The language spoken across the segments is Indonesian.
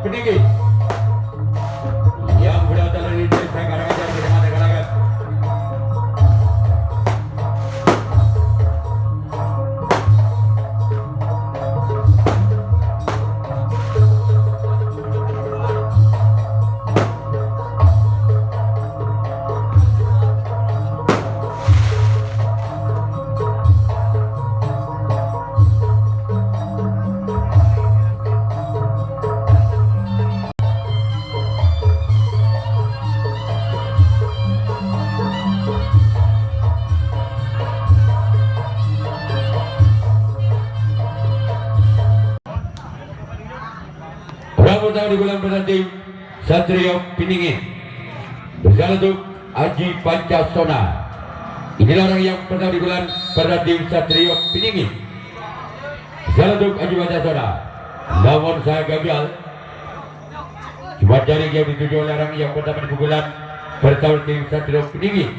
Peninggi yang berasal dari desa Karanganyar Kecamatan Kalangan. Pertama di bulan bertanding Satrio Piningit berjalan untuk Aji Pancasona. Inilah orang yang pertama di bulan bertanding Satrio Piningit berjalan untuk Aji Pancasona. Namun saya gagal. Cuma jaring yang dituju oleh orang yang pertama di bulan bertanding Satrio Piningit.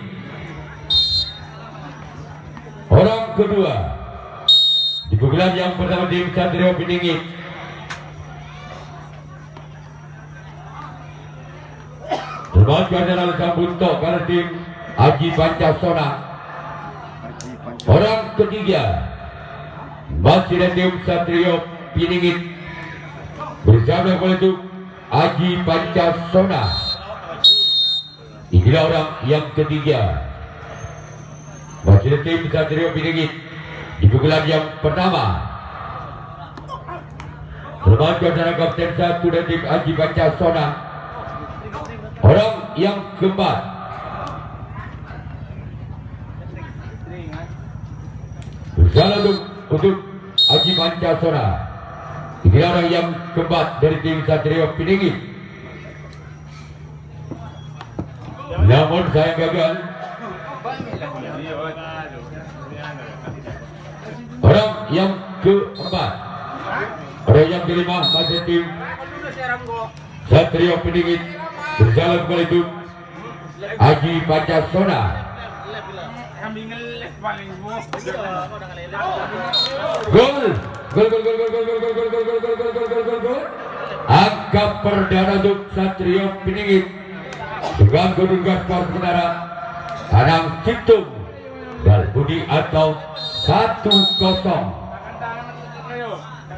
Orang kedua di bulan yang pertama di Satrio Piningit terbaik adalah Sambunto pada tim Aji Pancasona. Orang ketiga masih dari tim Satrio Piningit bersama oleh tim Aji Pancasona. Inilah orang yang ketiga masih dari tim Satrio Piningit di pukulan yang pertama. Terbaik adalah Kapten 1 dari tim Aji Pancasona. Orang yang keempat berjalan untuk Aji Pancasona. Ini orang yang keempat dari tim Satrio Piningit. Namun saya gagal. Orang yang keempat, orang yang kelima masih tim Satrio Piningit berjalan kembali itu Aji Pancasona. Gol. Angka perdana untuk Satrio Piningit dengan kedudukan skor sementara Anang Citung dan Budi atau 1-0.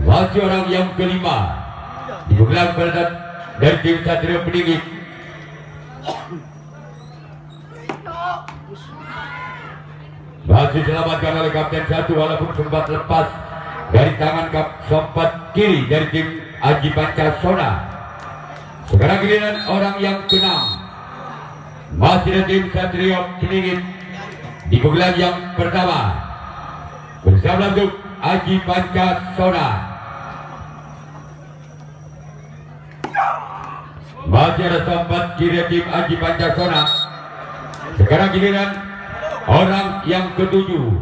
Masih orang yang kelima di bulan berdat dari tim Satrio Piningit. Masih diselamatkan oleh Kapten 1 walaupun sempat lepas dari tangan sempat kiri dari tim Aji Pancasona. Sekarang giliran orang yang keenam masih dari tim Satrio Piningit di pukulan yang pertama bersama untuk Aji Pancasona. Masih ada sempat kiri tim Aji Pancasona. Sekarang giliran orang yang ketujuh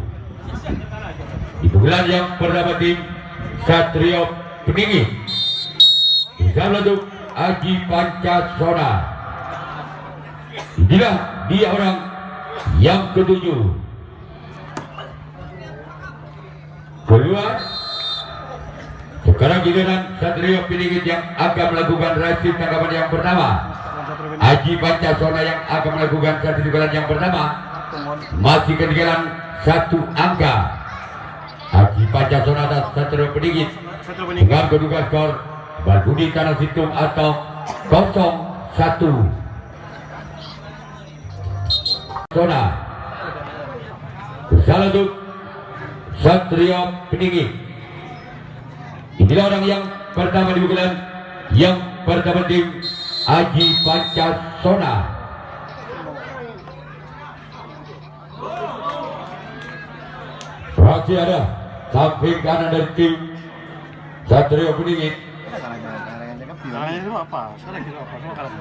di pukulan yang pertama tim Satrio Piningit bersama untuk Aji Pancasona. Inilah dia orang yang ketujuh. Keluar. Sekarang giliran Satrio Piningit yang akan melakukan reaksi tanggapan yang pertama. Aji Pancasona yang akan melakukan satu pukulan yang pertama. Masih ketinggalan satu angka. Aji Pancasona atas Satrio Piningit dengan kedudukan skor Budi Tanah Situng atau 0-1. Sona bersalah untuk Satrio Piningit. Inilah orang yang pertama di pukulan yang pertama tim Aji Pancasona. Masih ada samping kanan dari tim Satrio Piningit. Itu apa? Sekarang gitu apa? Semua kalah.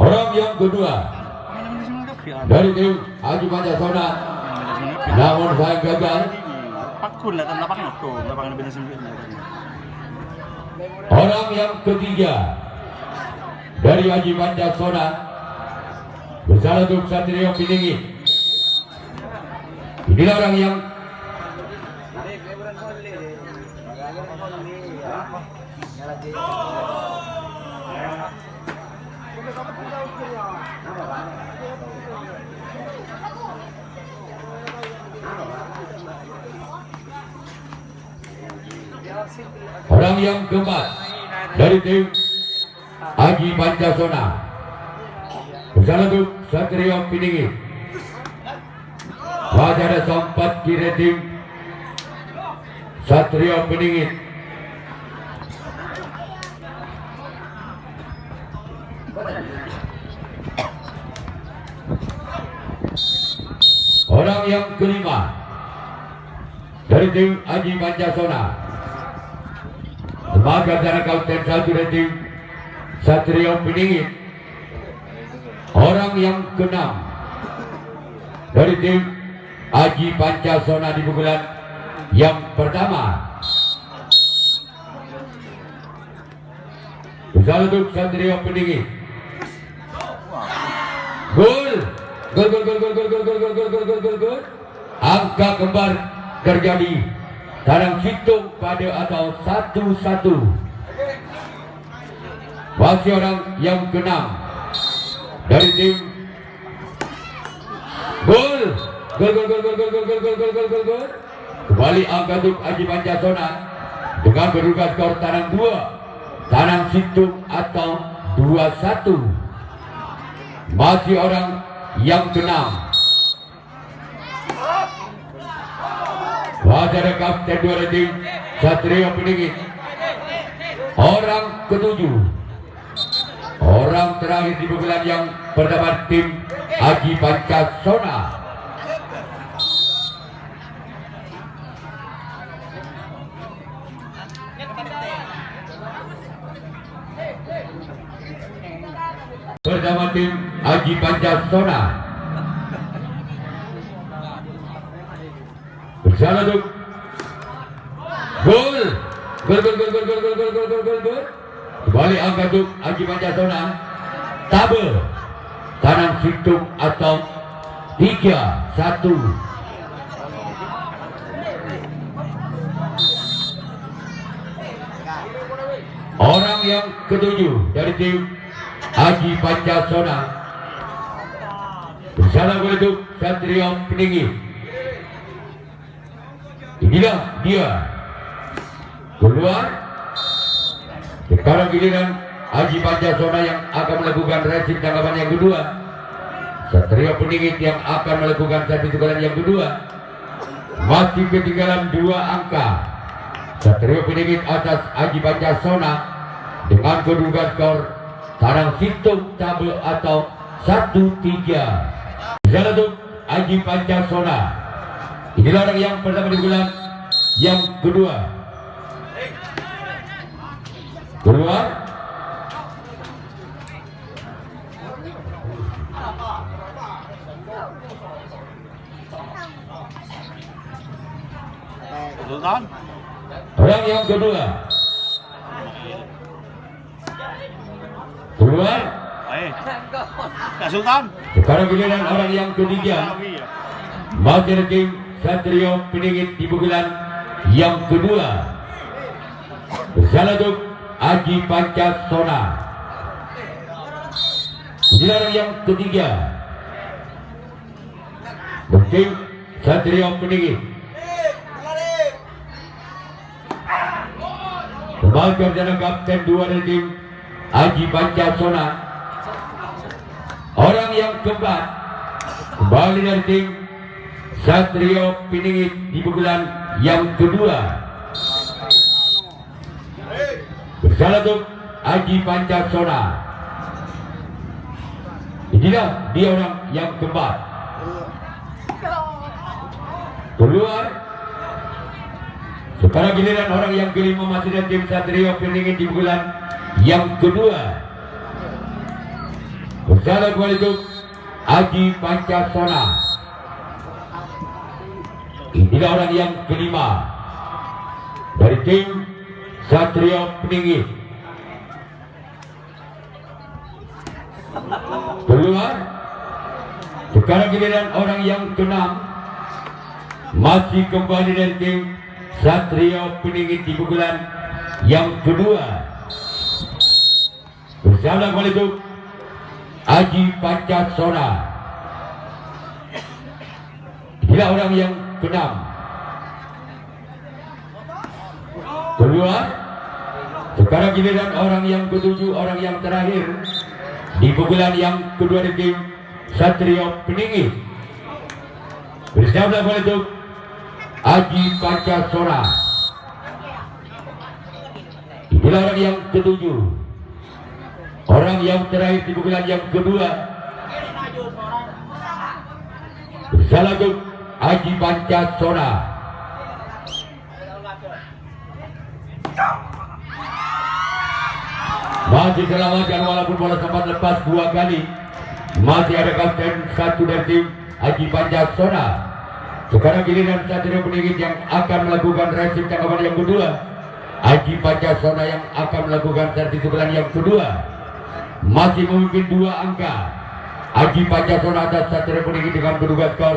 Orang yang kedua dari tim Aji Pancasona. Namun saya gagal. Orang yang ketiga dari Aji Pancasona bersalah untuk Satrio Piningit. Inilah orang yang Orang yang keempat dari tim Aji Pancasona bersama untuk Satrio Piningit. Wajah sempat kiri tim Satrio Piningit. Orang yang kelima dari tim Aji Pancasona sebagai jarak kapten satu dari tim Satrio Piningit. Orang yang keenam dari tim Aji Pancasona di pukulan yang pertama. Bersama untuk Satrio Piningit. Gol. Gol. Angka kembar terjadi. Tarang hitung pada atau 1-1. Masih orang yang keenam dari tim gol. Kembali angka untuk Aji Pancasona dengan berubah skor tarang 2, tarang hitung atau 2-1. Masih orang yang keenam. Wajah kapten dua tim Satrio Piningit. Orang ketujuh. Orang terakhir di pukulan yang pertama tim Aji Pancasona. Pertama tim Aji Pancasona. Bersama untuk gol. Kembali angka untuk Aji Pancasona. Tabel tanam hitung atau 3-1. Orang yang ketujuh dari tim Aji Pancasona bersama untuk Satrio Piningit. Inilah dia keluar. Sekarang giliran Aji Pancasona yang akan melakukan racing tanggapan yang kedua. Satrio Piningit yang akan melakukan satu pukulan yang kedua. Masih ketinggalan 2 angka. Satrio Piningit atas Aji Pancasona dengan kedudukan skor tarang hitung tabel atau 1-3. Bisa untuk Aji Pancasona. Inilah orang yang pertama di bulan yang kedua. Keluar. Sultan. Orang yang kedua. Keluar. Kak Sultan. Sekarang giliran orang yang ketiga. Masih ada tim Satrio Piningit di pukulan yang kedua. Bersama untuk Aji Pancasona. Inilah orang yang ketiga. Tim Satrio Piningit. Sebagai jalan kapten 2 dari tim Aji Pancasona. Orang yang keempat kembali dari tim Satrio Piningit di pukulan yang kedua. Bersama untuk Aji Pancasona. Inilah dia orang yang keempat. Keluar. Sekarang giliran orang yang kelima masih dari tim Satrio Piningit di pukulan yang kedua. Bersama kembali untuk Aji Pancasona. Inilah orang yang kelima dari tim Satrio Piningit. Keluar. Sekarang giliran orang yang keenam masih kembali dari tim Satrio Peningit di pukulan yang kedua. Bersama kembali itu Aji Pancasona. Bila orang yang keenam keluar. Sekarang giliran orang yang ketujuh, orang yang terakhir di pukulan yang kedua di tim Satrio Peningit. Bersama kembali itu Aji Pancasona. Bila orang yang ketujuh, orang yang terakhir di pukulan yang kedua. Bersama itu Aji Pancasona. Masih selamatkan walaupun bola sempat lepas dua kali. Masih ada kapten satu dari tim Aji Pancasona. Sekarang giliran Satrio Peningit yang akan melakukan resip tanggapan yang kedua. Aji Pancasona yang akan melakukan servis pukulan yang kedua. Masih memimpin dua angka. Aji Pancasona atas Satrio Peningit dengan kedudukan skor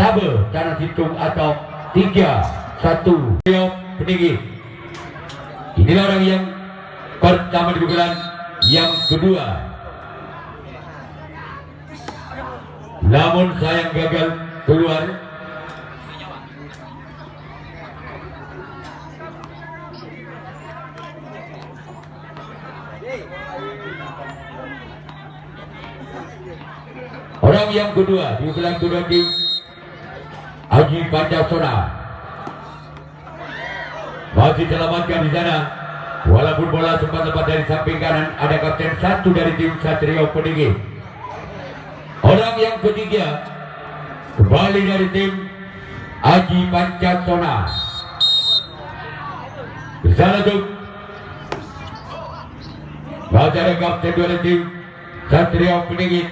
tabel tanah hitung atau 3-1. Satrio Peningit. Inilah orang yang pertama di pukulan yang kedua. Namun sayang gagal keluar. Orang yang kedua di pukulan kedua tim Aji Pancasona. Masih selamatkan di sana. Walaupun bola sempat lepas dari samping kanan, ada kapten satu dari tim Satrio Peningit. Orang yang ketiga kembali dari tim Aji Pancasona. Bersama itu masih ada kapten dari tim Satrio Peningit.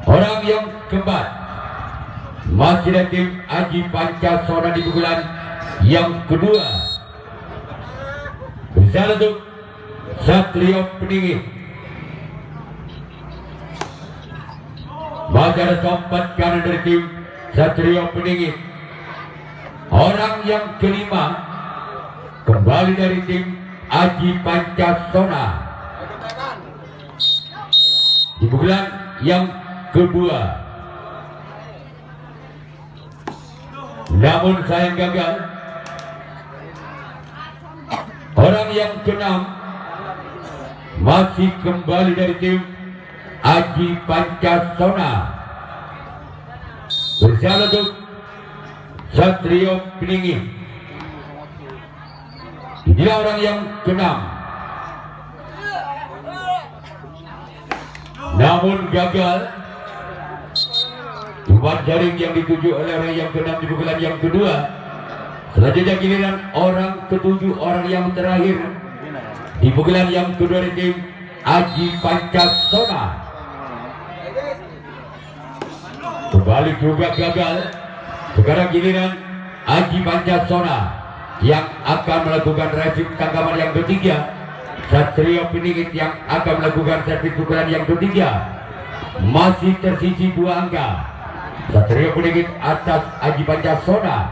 Orang yang keempat masih dari tim Aji Pancasona di pukulan yang kedua. Bersama itu Satrio Peningit. Masih ada sompat kanan dari tim Satrio Peningit. Orang yang kelima kembali dari tim Aji Pancasona di pukulan yang kedua. Namun sayang gagal. Orang yang keenam masih kembali dari tim Aji Pancasona. Bersama untuk Satrio Peningit. Inilah orang yang keenam. Namun gagal. Umpan jaring yang dituju oleh orang yang keenam di pukulan yang kedua. Selanjutnya giliran orang ketujuh, orang yang terakhir di pukulan yang kedua di tim Aji Pancasona. Kembali juga gagal. Sekarang giliran Aji Pancasona yang akan melakukan resip tangkapan yang ketiga. Satrio Peningit yang akan melakukan servis pukulan yang ketiga. Masih tersisi dua angka. Satrio Peningit atas Aji Pancasona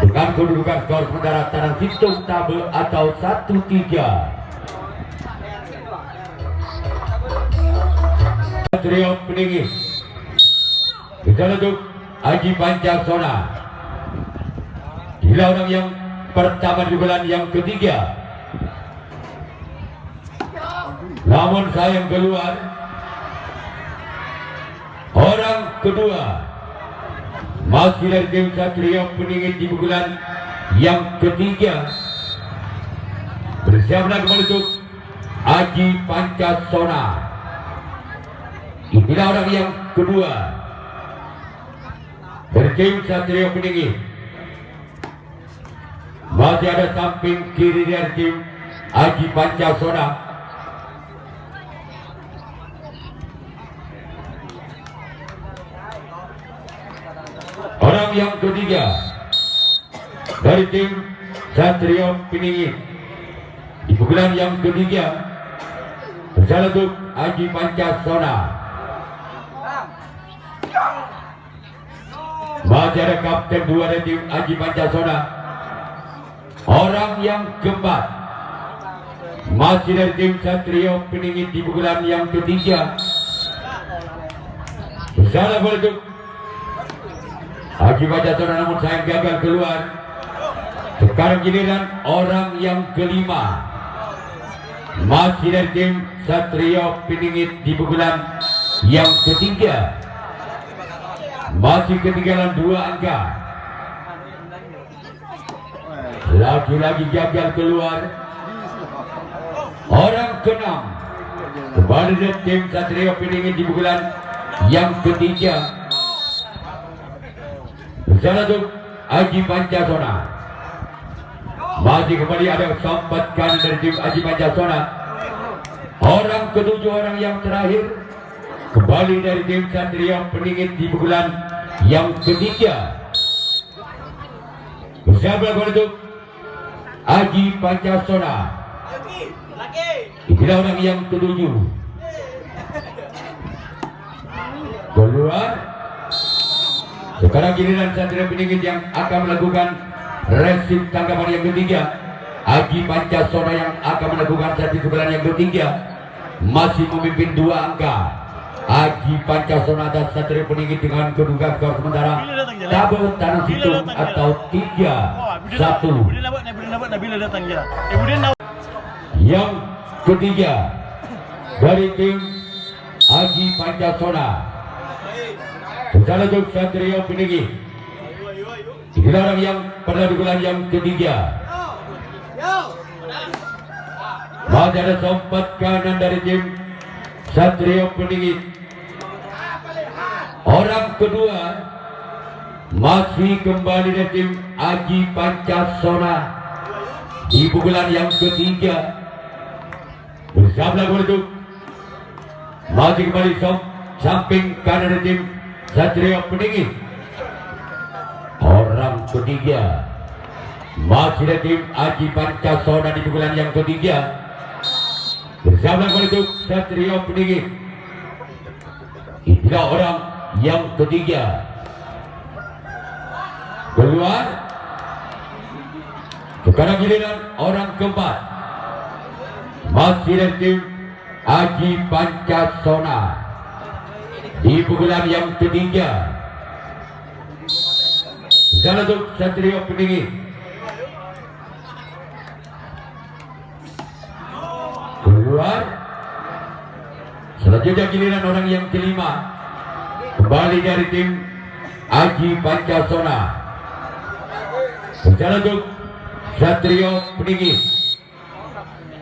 dengan kedudukan skor sementara tanah hitung tabel atau 1-3. Satrio Peningit bisa untuk Aji Pancasona. Inilah orang yang pertama di bulan yang ketiga. Namun sayang keluar. Orang kedua masih dari tim Satrio Peningit di pukulan yang ketiga. Bersiaplah kembali untuk Aji Pancasona. Inilah orang yang kedua dari tim Satrio Peningit. Masih ada samping kiri dari tim Aji Pancasona. Orang yang ketiga dari tim Satrio Peningit di pukulan yang ketiga. Bersama untuk Aji Pancasona. Masih ada kapten 2 dari tim Aji Pancasona. Orang yang keempat masih dari tim Satrio Peningit di pukulan yang ketiga. Salah bola untuk Aji Pancasona, namun sayang gagal keluar. Sekarang giliran orang yang kelima masih dari tim Satrio Peningit di pukulan yang ketiga. Masih ketinggalan 2 angka. Lagi-lagi gagal keluar. Orang keenam kembali dari tim Satrio Peningit di pukulan yang ketiga. Salah untuk Aji Pancasona. Masih kembali ada sampat kanan dari tim Aji Pancasona. Orang ketujuh, orang yang terakhir kembali dari tim Satrio Peningit di pukulan yang ketiga. Bersama untuk Aji Pancasona. Inilah orang yang ketujuh. Keluar. Sekarang giliran Satrio Peningit yang akan melakukan resip tanggapan yang ketiga. Aji Pancasona yang akan melakukan satu pukulan yang ketiga. Masih memimpin 2 angka. Aji Pancasona dan Satrio Peningit dengan kedudukan skor sementara double tanah hitung atau 3-1. Yang ketiga dari tim Aji Pancasona. Salah untuk Satrio Peningit. Inilah orang yang pada pukulan yang ketiga. Masih ada sompat kanan dari tim Satrio Peningit. Orang kedua masih kembali dari tim Aji Pancasona di pukulan yang ketiga. Bersama untuk masih kembali samping kanan dari tim Satrio Peningit. Orang ketiga masih dari tim Aji Pancasona di pukulan yang ketiga. Bersama untuk Satrio Peningit. Inilah orang yang ketiga. Keluar. Sekarang giliran orang keempat masih dari tim Aji Pancasona di pukulan yang ketiga. Salah untuk Satrio Peningit. Keluar. Selanjutnya giliran orang yang kelima kembali dari tim Aji Pancasona. Salah untuk Satrio Peningit.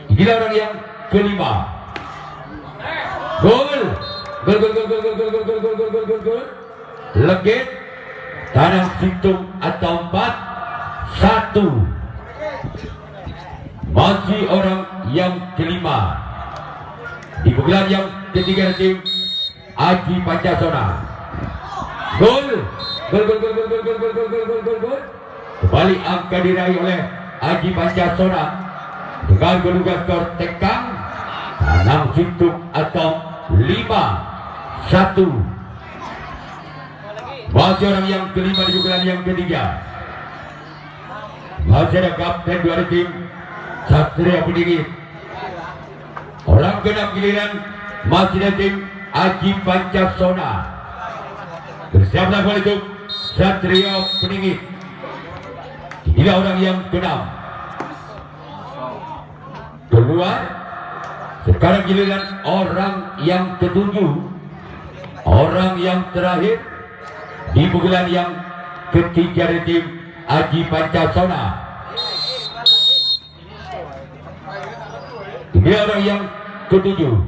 Inilah orang yang kelima. Gol. Gol gol gol gol gol gol gol gol gol gol gol gol. Legit tanah hitung atau 4-1. Masih orang yang kelima di pukulan yang ketiga tim Aji Pancasona. Gol. Gol gol gol gol gol gol gol gol gol gol gol. Kembali angka diraih oleh Aji Pancasona dengan kedudukan skor tekang tanam hitung atau 5-1. Masih orang yang kelima di pukulan yang ketiga. Masih ada kapten 2 dari tim Satrio Peningit. Orang keenam giliran masih dari tim Aji Pancasona. Bersiaplah kembali untuk Satrio Peningit. Inilah orang yang keenam. Keluar. Sekarang giliran orang yang ketujuh. Orang yang terakhir di pukulan yang ketiga dari tim Aji Pancasona. Ini orang yang ketujuh.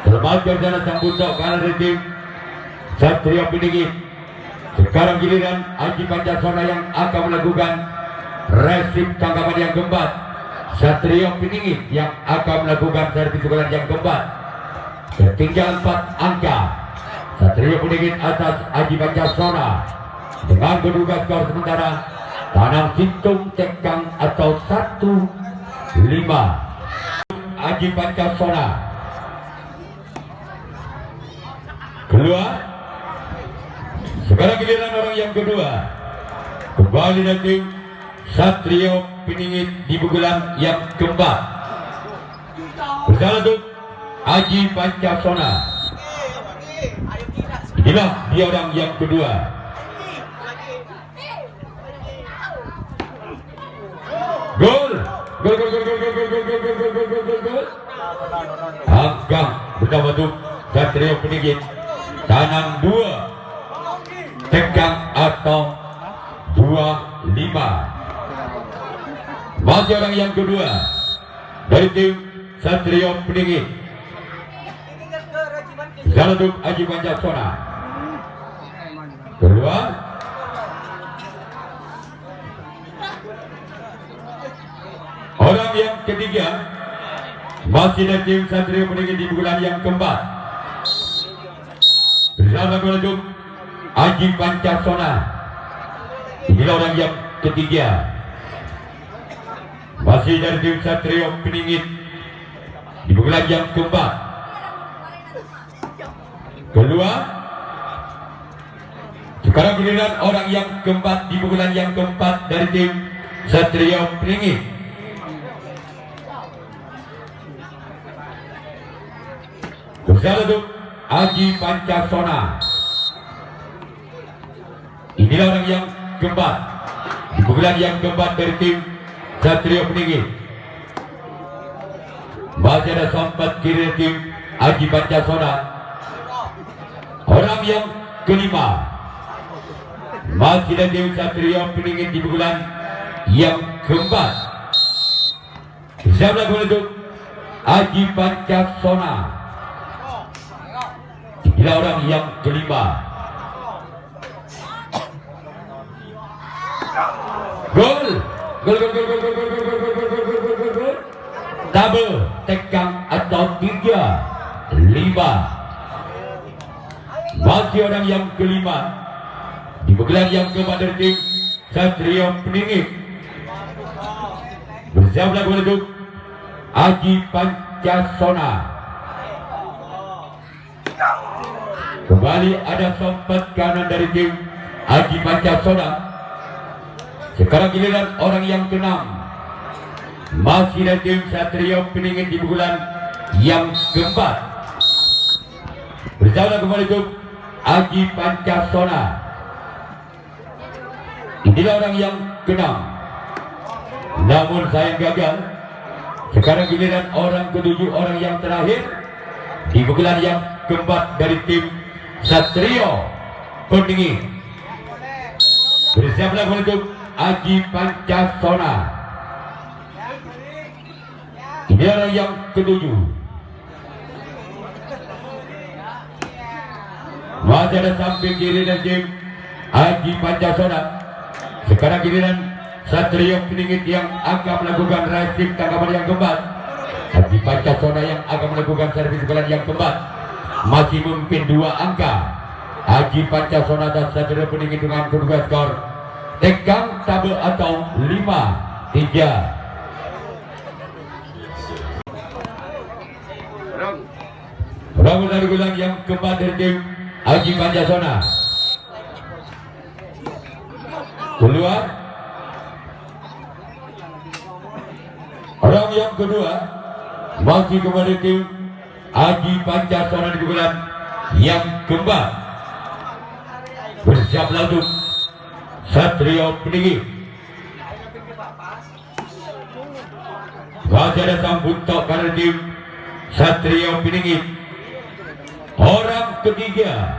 Selamat berjalan sang buntut kanan dari tim Satrio Peningit. Sekarang giliran Aji Pancasona yang akan melakukan resip tangkapan yang keempat. Satrio Peningit yang akan melakukan servis pukulan yang keempat. Ketinggalan 4 angka. Satrio Peningit atas Aji Pancasona dengan kedudukan skor sementara tanam hitung tekang atau 1-5. Aji Pancasona keluar. Sekarang giliran orang yang kedua. Kembali dari tim Satrio Peningit di pukulan yang keempat. Bersalah untuk Aji Pancasona. Inilah dia orang yang kedua. Gol. Gol. Angka bersama untuk Satrio Peningit. Tanam 2. Tegang atau 25. Masih orang yang kedua dari tim Satrio Peningit. Salah untuk Aji Pancasona. Keluar. Orang yang ketiga masih dari tim Satrio Peningit di bulan yang keempat. Bersama untuk Aji Pancasona. Inilah orang yang ketiga. Masih dari tim Satrio Peningit di bulan yang keempat. Keluar. Sekarang giliran orang yang keempat di bulan yang keempat dari tim Satrio Peningit. Bersama untuk Aji Pancasona. Inilah orang yang keempat di bulan yang keempat dari tim Satrio Peningit. Masih ada sempat kiri tim Aji Pancasona. Orang yang kelima masih ada tim Satrio Peningit di bulan yang keempat. Bersama untuk Aji Pancasona. Inilah orang yang kelima. Gol. Double tegang atau 3-5. Masih orang yang kelima di bulan yang keempat dari tim Satrio Peningit. Bersama untuk Aji Pancasona. Kembali ada sempat kanan dari tim Aji Pancasona. Sekarang giliran orang yang keenam masih dari tim Satrio Peningit di bulan yang keempat. Bersama kembali untuk Aji Pancasona. Inilah orang yang keenam. Namun sayang gagal. Sekarang giliran orang ketujuh, orang yang terakhir di bulan yang keempat dari tim Satrio Peningit. Bersama kembali untuk Aji Pancasona. Ini orang yang ketujuh. Masih ada samping kiri dan tim Aji Pancasona. Sekarang giliran Satrio Peningit yang akan melakukan racing tangkapan yang keempat. Aji Pancasona yang akan melakukan servis bulan yang keempat. Masih memimpin 2 angka. Aji Pancasona dan Satrio Peningit dengan kedua skor tegang tabel atau 5-3. Berapa dari bulan yang keempat dari tim Aji Pancasona. Keluar. Orang yang kedua masih kembali tim Aji Pancasona di bulan yang keempat. Bersiap untuk Satrio Peningit. Masih ada sambut tok pada tim Satrio Peningit. Orang ketiga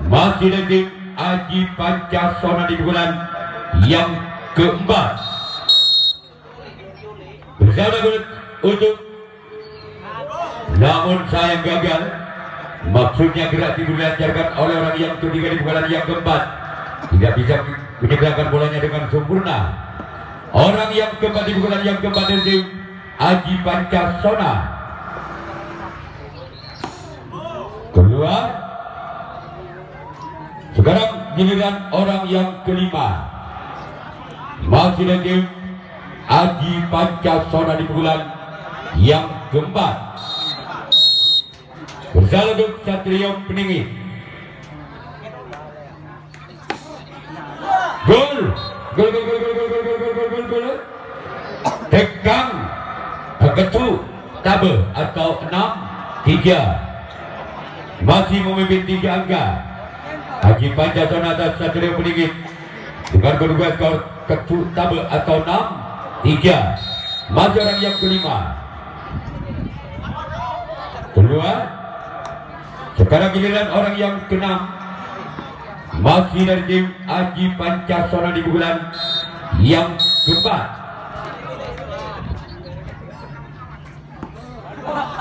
masih dari tim Aji Pancasona di bulan yang keempat. Bersama untuk, namun sayang gagal. Maksudnya gerak dilancarkan oleh orang yang ketiga di bulan yang keempat. Tidak bisa menyegerakan bolanya dengan sempurna. Orang yang keempat di bulan yang keempat dari tim Aji Pancasona. Keluar. Sekarang giliran orang yang kelima. Masih dari tim Aji Pancasona di bulan yang keempat. Bersama untuk Satrio Peningit. Gol. Gol. Tegang. Ketu. Tabe atau 6-3. Masih memimpin 3 angka. Haji Pancasona atas Satrio Peningit. Dengan kedua skor Ketu Tabe atau 6-3. Masih orang yang kelima. Kedua. Sekarang giliran orang yang keenam. Masih dari tim Haji Pancasona di bulan yang keempat.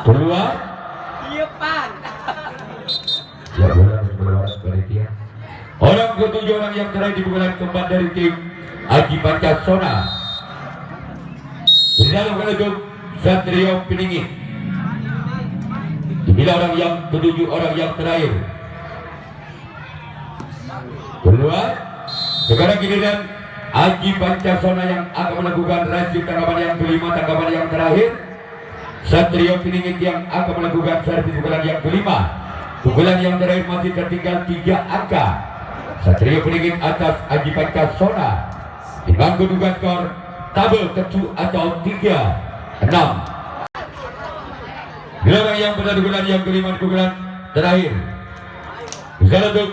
Keluar. Ya, orang ketujuh orang yang terakhir di bulan keempat dari tim Haji Pancasona. Dalam kelompok Satrio Peningit. Inilah orang yang ketujuh orang yang terakhir. Keluar. Sekarang giliran Haji Pancasona yang akan melakukan rasi tanggapan yang kelima, tanggapan yang terakhir. Satrio Peningit yang akan melakukan servis pukulan yang kelima. Pukulan yang terakhir masih tertinggal 3 angka. Satrio Peningit atas Haji Pancasona dengan kedudukan skor Tabe Ketu atau 3-6. Gelaran yang pada pukulan yang kelima di pukulan terakhir. Zalatuk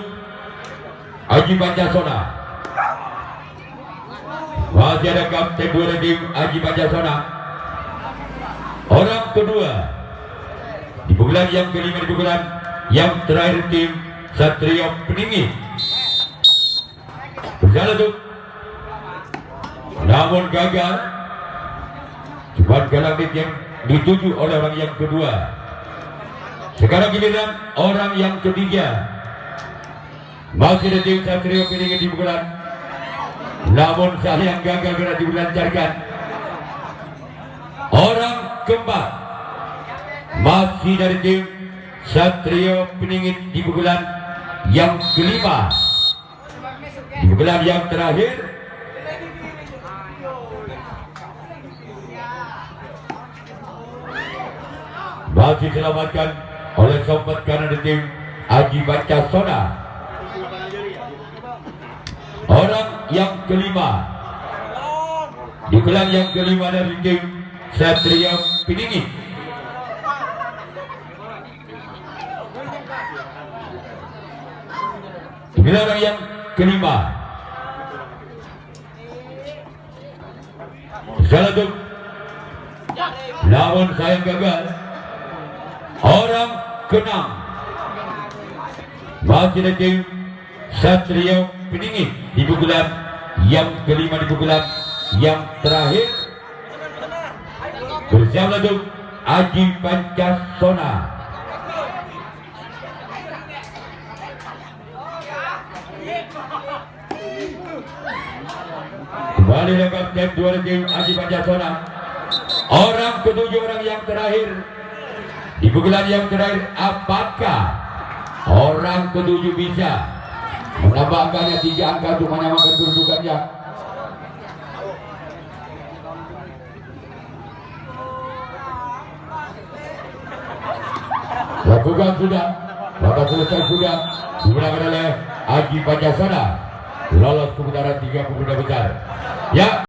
Haji Pancasona. Masih ada kapten 2 tim Haji Pancasona. Orang kedua di pukulan yang kelima di pukulan yang terakhir tim Satrio Peningit. Zalatuk namun gagal. Cuma galang yang dituju oleh orang yang kedua. Sekarang giliran orang yang ketiga. Masih ada tim Satrio Peningit di pukulan. Namun sayang gagal karena dilancarkan. Orang keempat masih dari tim Satrio Peningit di pukulan yang kelima. Di pukulan yang terakhir. Masih diselamatkan oleh sobat kanan di tim Haji Pancasona. Orang yang kelima di pukulan yang kelima dari tim Satrio Peningit. Inilah orang yang kelima. Zalatuk namun sayang gagal. Orang keenam masih dari tim Satrio Peningit di pukulan yang kelima, di pukulan yang terakhir. Bersama untuk Haji Pancasona. Kembali ke kapten 2 tim Haji Pancasona. Orang ketujuh orang yang terakhir di pukulan yang terakhir. Apakah orang ketujuh bisa menambah angkanya 3 angka untuk menyamakan kedudukannya? Lakukan sudah, bakal selesai sudah, dimenangkan oleh Haji Pancasona, lolos ke putaran 3 pemuda besar. Ya.